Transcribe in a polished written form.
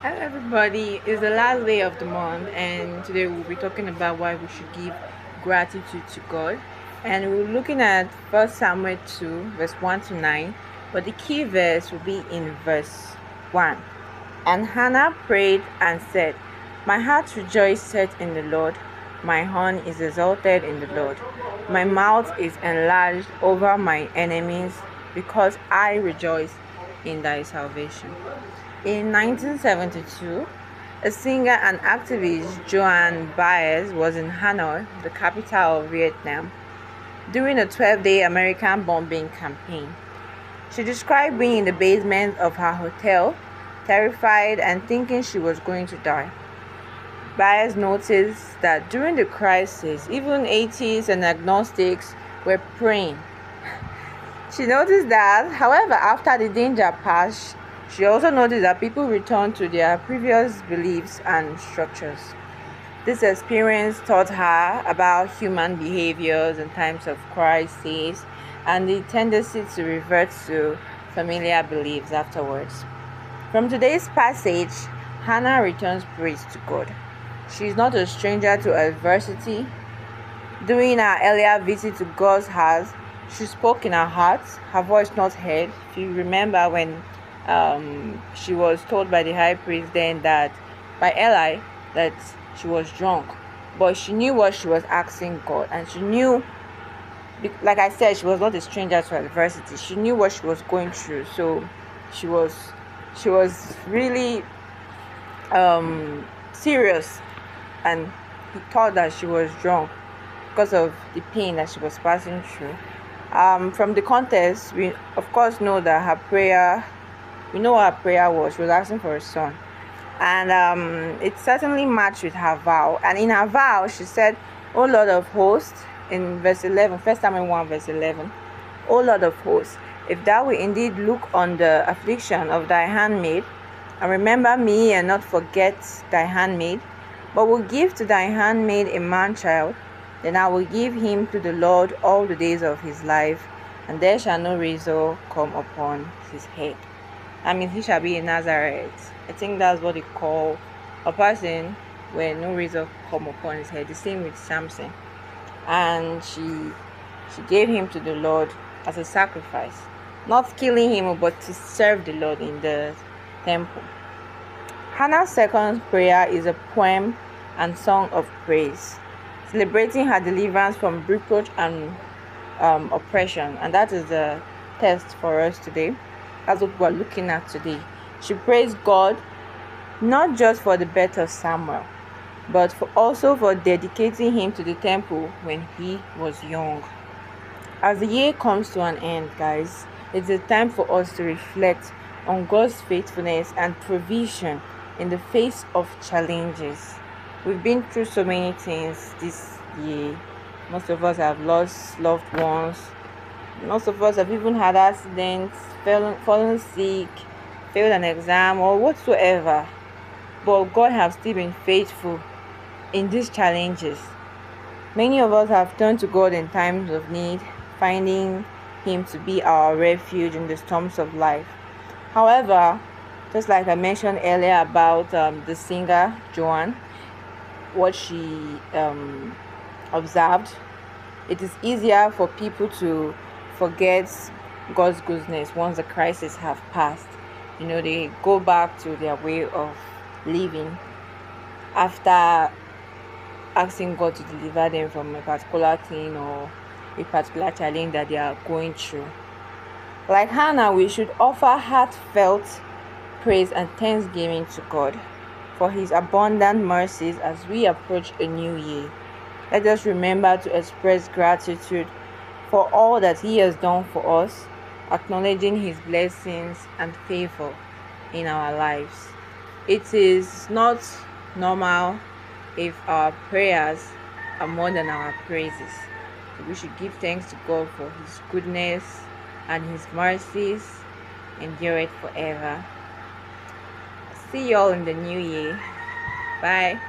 Hello, everybody. It's the last day of the month, and today we'll be talking about why we should give gratitude to God. And we're looking at First Samuel 2, verse 1 to 9, but the key verse will be in verse 1. And Hannah prayed and said, my heart rejoiceth in the Lord, my horn is exalted in the Lord. My mouth is enlarged over my enemies, because I rejoice in thy salvation. In 1972, a singer and activist, Joan Baez, was in Hanoi, the capital of Vietnam, during a 12-day American bombing campaign. She described being in the basement of her hotel, terrified and thinking she was going to die. Baez noticed that during the crisis, even atheists and agnostics were praying. She noticed that, however, after the danger passed, she also noticed that people returned to their previous beliefs and structures. This experience taught her about human behaviors in times of crisis and the tendency to revert to familiar beliefs afterwards. From today's passage, Hannah returns praise to God. She is not a stranger to adversity. During her earlier visit to God's house, she spoke in her heart, her voice not heard. If you remember when she was told by the high priest then that by Eli that she was drunk, but she knew what she was asking God, and she knew, like I said, she was not a stranger to adversity. She knew what she was going through, so she was she was really serious, and he thought that she was drunk because of the pain that she was passing through. From the context, we of course know that her prayer, we know what her prayer was. She was asking for a son. And it certainly matched with her vow. And in her vow, she said, O Lord of hosts, in verse 11, First Samuel 1, verse 11, O Lord of hosts, if thou will indeed look on the affliction of thy handmaid, and remember me and not forget thy handmaid, but will give to thy handmaid a man child, then I will give him to the Lord all the days of his life, and there shall no razor come upon his head. I mean, he shall be a Nazareth. I think that's what they call a person where no razor come upon his head. The same with Samson. And she gave him to the Lord as a sacrifice, not killing him, but to serve the Lord in the temple. Hannah's second prayer is a poem and song of praise, celebrating her deliverance from reproach and oppression. And that is the test for us today. That's what we're looking at today. She praised God not just for the birth of Samuel, but also for dedicating him to the temple when he was young. As the year comes to an end, guys, it's a time for us to reflect on God's faithfulness and provision in the face of challenges. We've been through so many things this year. Most of us have lost loved ones. Most of us have even had accidents, fallen sick, failed an exam, or whatsoever. But God has still been faithful in these challenges. Many of us have turned to God in times of need, finding Him to be our refuge in the storms of life. However, just like I mentioned earlier about the singer Joan, what she observed, it is easier for people to forget God's goodness once the crisis have passed. They go back to their way of living after asking God to deliver them from a particular thing or a particular challenge that they are going through. Like Hannah, we should offer heartfelt praise and thanksgiving to God for His abundant mercies as we approach a new year. Let us remember to express gratitude for all that He has done for us, acknowledging His blessings and favor in our lives. It is not normal if our prayers are more than our praises. We should give thanks to God for His goodness and His mercies endure it forever. See you all in the new year. Bye.